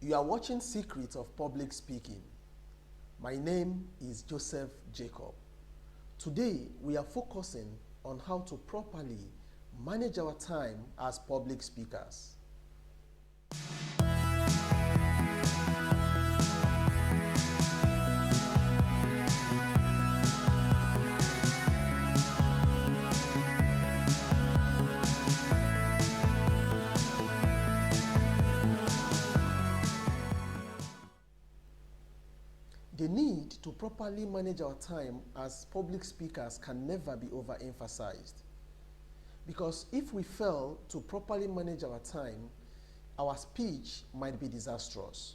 You are watching Secrets of Public Speaking. My name is Joseph Jacob. Today, we are focusing on how to properly manage our time as public speakers. The need to properly manage our time as public speakers can never be overemphasized. Because if we fail to properly manage our time, our speech might be disastrous.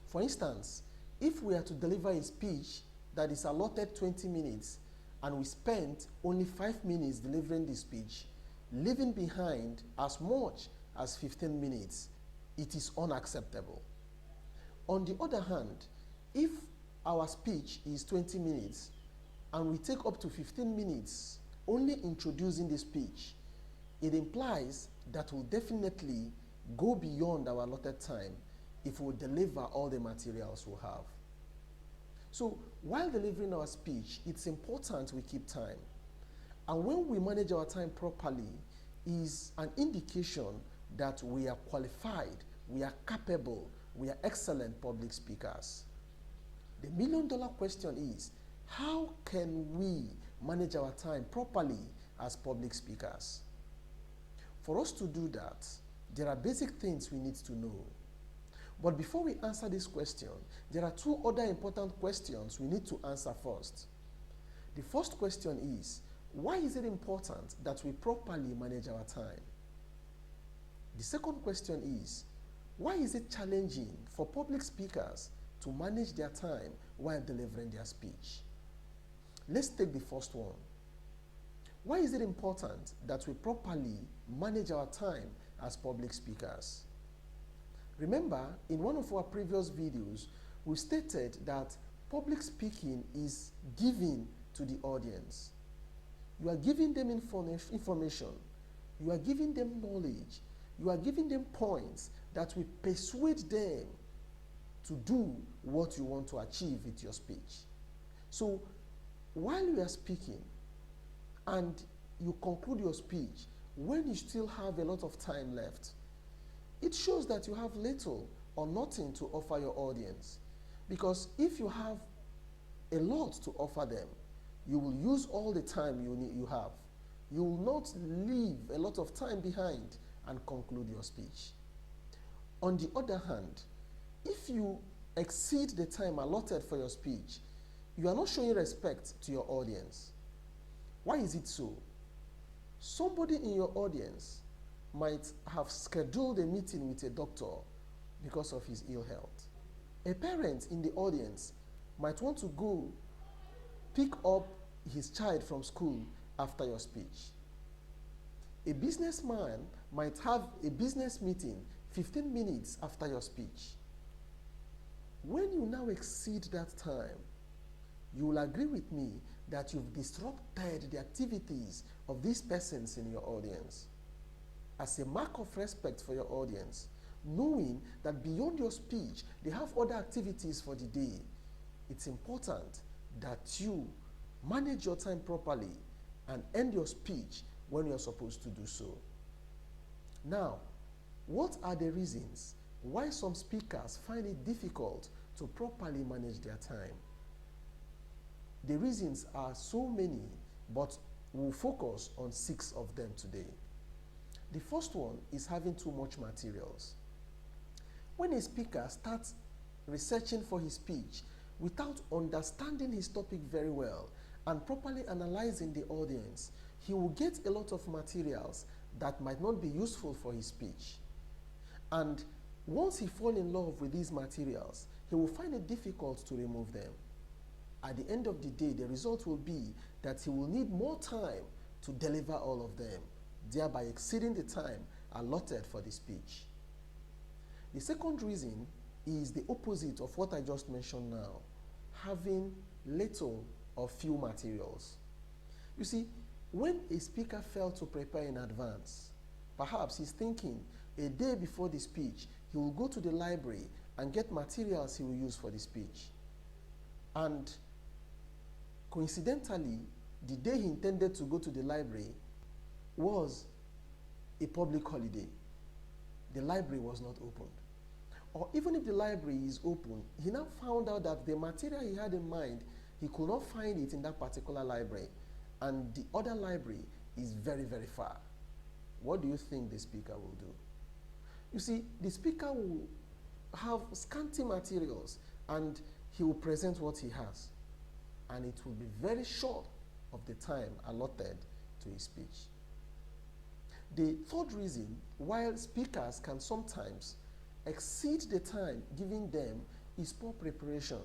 For instance, if we are to deliver a speech that is allotted 20 minutes and we spent only 5 minutes delivering the speech, leaving behind as much as 15 minutes, it is unacceptable. On the other hand, if our speech is 20 minutes and we take up to 15 minutes only introducing the speech, it implies that we'll definitely go beyond our allotted time if we deliver all the materials we have. So while delivering our speech, it's important we keep time. And when we manage our time properly, is an indication that we are qualified, we are capable, we are excellent public speakers. The million-dollar question is, how can we manage our time properly as public speakers? For us to do that, there are basic things we need to know. But before we answer this question, there are two other important questions we need to answer first. The first question is, why is it important that we properly manage our time? The second question is, why is it challenging for public speakers to manage their time while delivering their speech? Let's take the first one. Why is it important that we properly manage our time as public speakers? Remember, in one of our previous videos, we stated that public speaking is giving to the audience. You are giving them information, you are giving them knowledge, you are giving them points that will persuade them to do what you want to achieve with your speech. So while you are speaking and you conclude your speech, when you still have a lot of time left, it shows that you have little or nothing to offer your audience. Because if you have a lot to offer them, you will use all the time you have. You will not leave a lot of time behind and conclude your speech. On the other hand, if you exceed the time allotted for your speech, you are not showing respect to your audience. Why is it so? Somebody in your audience might have scheduled a meeting with a doctor because of his ill health. A parent in the audience might want to go pick up his child from school after your speech. A businessman might have a business meeting 15 minutes after your speech. When you now exceed that time, you will agree with me that you've disrupted the activities of these persons in your audience. As a mark of respect for your audience, knowing that beyond your speech, they have other activities for the day, it's important that you manage your time properly and end your speech when you're supposed to do so. Now, what are the reasons why some speakers find it difficult to properly manage their time? The reasons are so many, but we'll focus on 6 of them today. The first one is having too much materials. When a speaker starts researching for his speech without understanding his topic very well and properly analyzing the audience, he will get a lot of materials that might not be useful for his speech. And once he falls in love with these materials, he will find it difficult to remove them. At the end of the day, the result will be that he will need more time to deliver all of them, thereby exceeding the time allotted for the speech. The second reason is the opposite of what I just mentioned now, having little or few materials. You see, when a speaker fails to prepare in advance, perhaps he's thinking a day before the speech, he will go to the library and get materials he will use for the speech. And coincidentally, the day he intended to go to the library was a public holiday. The library was not opened. Or even if the library is open, he now found out that the material he had in mind, he could not find it in that particular library. And the other library is very, very far. What do you think the speaker will do? You see, the speaker will have scanty materials and he will present what he has. And it will be very short of the time allotted to his speech. The third reason why speakers can sometimes exceed the time given them is poor preparation.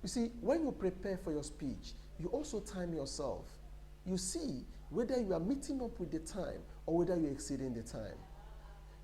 You see, when you prepare for your speech, you also time yourself. You see whether you are meeting up with the time or whether you're exceeding the time.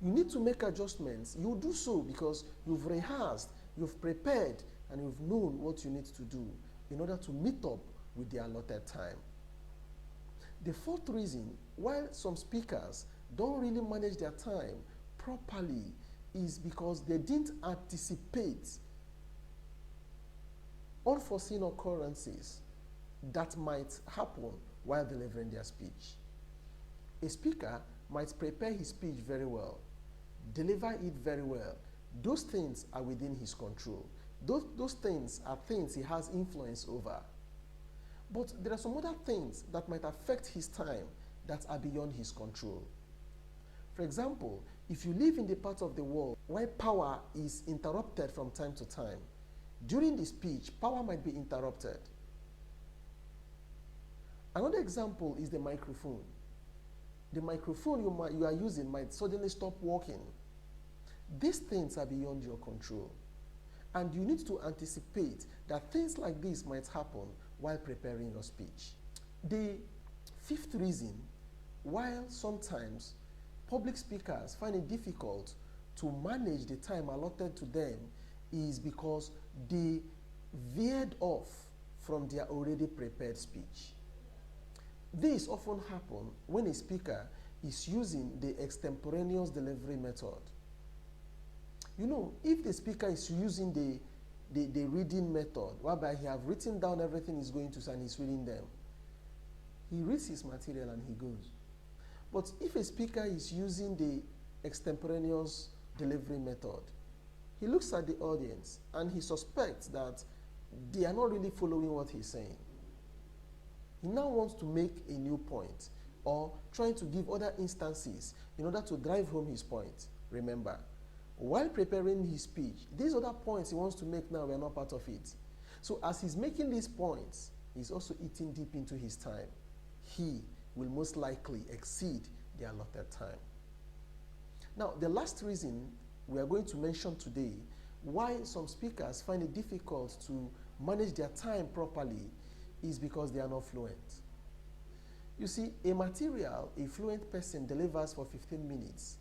You need to make adjustments. You do so because you've rehearsed, you've prepared, and you've known what you need to do in order to meet up with the allotted time. The fourth reason why some speakers don't really manage their time properly is because they didn't anticipate unforeseen occurrences that might happen while delivering their speech. A speaker might prepare his speech very well, deliver it very well. Those things are within his control. Those things are things he has influence over. But there are some other things that might affect his time that are beyond his control. For example, if you live in the part of the world where power is interrupted from time to time, during the speech, power might be interrupted. Another example is the microphone. The microphone you are using might suddenly stop working. These things are beyond your control. And you need to anticipate that things like this might happen while preparing your speech. The fifth reason why sometimes public speakers find it difficult to manage the time allotted to them is because they veered off from their already prepared speech. This often happens when a speaker is using the extemporaneous delivery method. You know, if the speaker is using the reading method, whereby he has written down everything he's going to say and he's reading them, he reads his material and he goes. But if a speaker is using the extemporaneous delivery method, he looks at the audience and he suspects that they are not really following what he's saying. He now wants to make a new point or trying to give other instances in order to drive home his point. Remember, while preparing his speech, these other points he wants to make now were not part of it. So as he's making these points, he's also eating deep into his time. He will most likely exceed the allotted time. Now, the last reason we are going to mention today why some speakers find it difficult to manage their time properly is because they are not fluent. You see, a material a fluent person delivers for 15 minutes.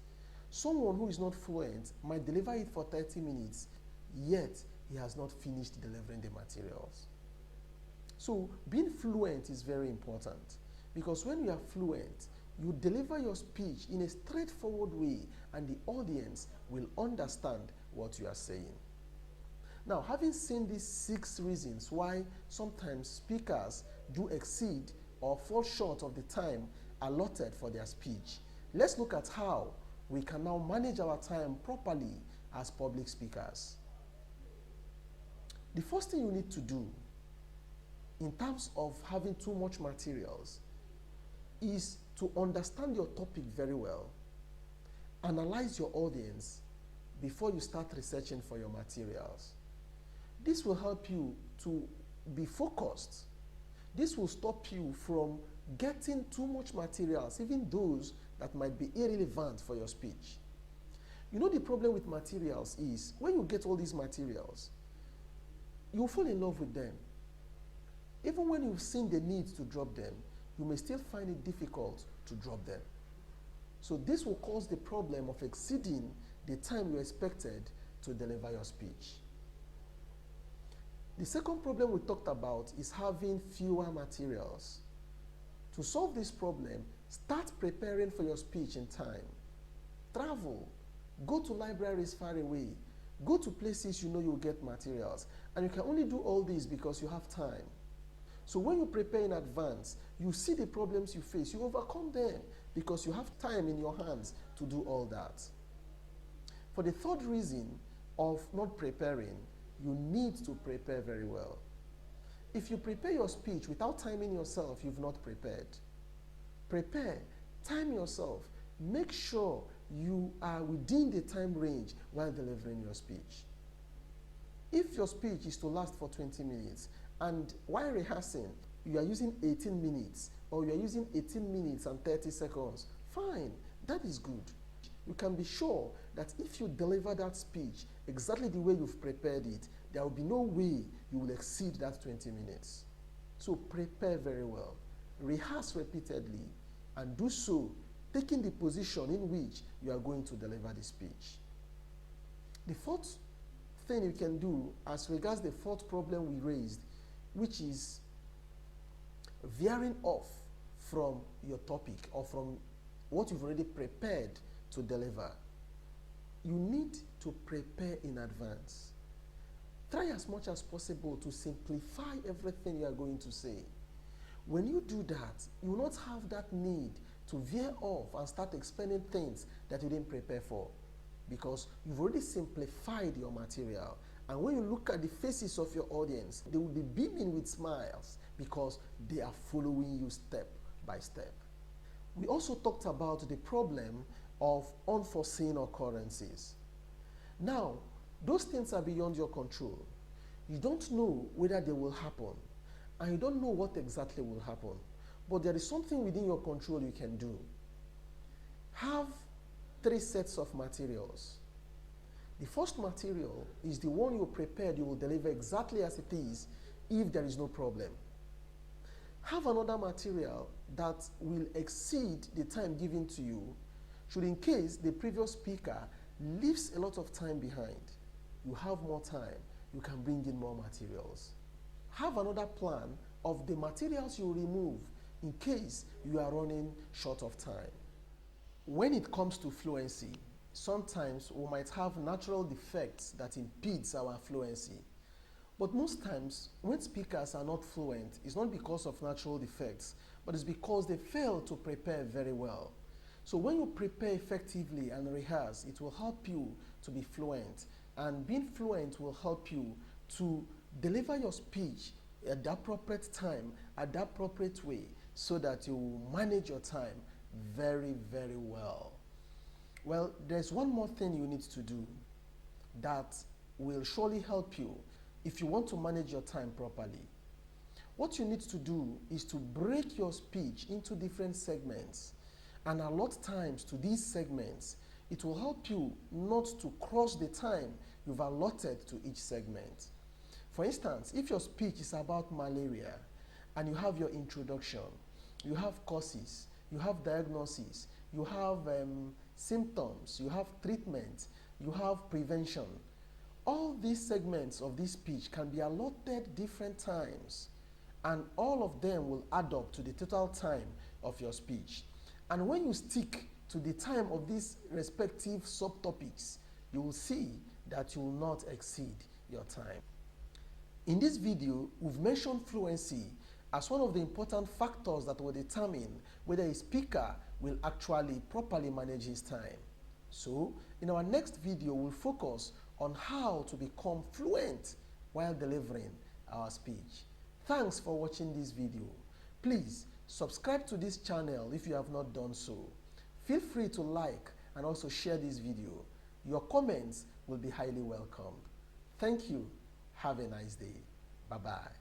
Someone who is not fluent might deliver it for 30 minutes, yet he has not finished delivering the materials. So being fluent is very important because when you are fluent, you deliver your speech in a straightforward way and the audience will understand what you are saying. Now, having seen these 6 reasons why sometimes speakers do exceed or fall short of the time allotted for their speech, let's look at how we can now manage our time properly as public speakers. The first thing you need to do in terms of having too much materials is to understand your topic very well, analyze your audience before you start researching for your materials. This will help you to be focused. This will stop you from getting too much materials, even those that might be irrelevant for your speech. You know, the problem with materials is when you get all these materials, you fall in love with them. Even when you've seen the need to drop them, you may still find it difficult to drop them. So this will cause the problem of exceeding the time you expected to deliver your speech. The second problem we talked about is having fewer materials. To solve this problem, start preparing for your speech in time. travel, go to libraries far away, go to places you know you'll get materials. And you can only do all this because you have time. So when you prepare in advance, you see the problems you face, you overcome them because you have time in your hands to do all that. For the third reason of not preparing, you need to prepare very well. If you prepare your speech without timing yourself, you've not prepared. Prepare, time yourself, make sure you are within the time range while delivering your speech. If your speech is to last for 20 minutes and while rehearsing you are using 18 minutes or you are using 18 minutes and 30 seconds, fine, that is good. You can be sure that if you deliver that speech exactly the way you've prepared it, there will be no way you will exceed that 20 minutes. So prepare very well, rehearse repeatedly, and do so taking the position in which you are going to deliver the speech. The fourth thing you can do as regards the fourth problem we raised, which is veering off from your topic or from what you've already prepared to deliver. You need to prepare in advance. Try as much as possible to simplify everything you are going to say. When you do that, you will not have that need to veer off and start explaining things that you didn't prepare for, because you've already simplified your material. And when you look at the faces of your audience, they will be beaming with smiles because they are following you step by step. We also talked about the problem of unforeseen occurrences. Now, those things are beyond your control. You don't know whether they will happen, and you don't know what exactly will happen. But there is something within your control you can do. Have 3 sets of materials. The first material is the one you prepared, you will deliver exactly as it is if there is no problem. Have another material that will exceed the time given to you, should in case the previous speaker leaves a lot of time behind. You have more time, you can bring in more materials. Have another plan of the materials you remove in case you are running short of time. When it comes to fluency, sometimes we might have natural defects that impedes our fluency. But most times, when speakers are not fluent, it's not because of natural defects, but it's because they fail to prepare very well. So when you prepare effectively and rehearse, it will help you to be fluent. And being fluent will help you to deliver your speech at the appropriate time, at the appropriate way, so that you manage your time very, very well. Well, there's one more thing you need to do that will surely help you if you want to manage your time properly. What you need to do is to break your speech into different segments and allot times to these segments. It will help you not to cross the time you've allotted to each segment. For instance, if your speech is about malaria and you have your introduction, you have causes, you have diagnosis, you have symptoms, you have treatment, you have prevention. All these segments of this speech can be allotted different times, and all of them will add up to the total time of your speech. And when you stick to the time of these respective subtopics, you will see that you will not exceed your time. In this video, we've mentioned fluency as one of the important factors that will determine whether a speaker will actually properly manage his time. So, in our next video, we'll focus on how to become fluent while delivering our speech. Thanks for watching this video. Please subscribe to this channel if you have not done so. Feel free to like and also share this video. Your comments will be highly welcomed. Thank you. Have a nice day. Bye-bye.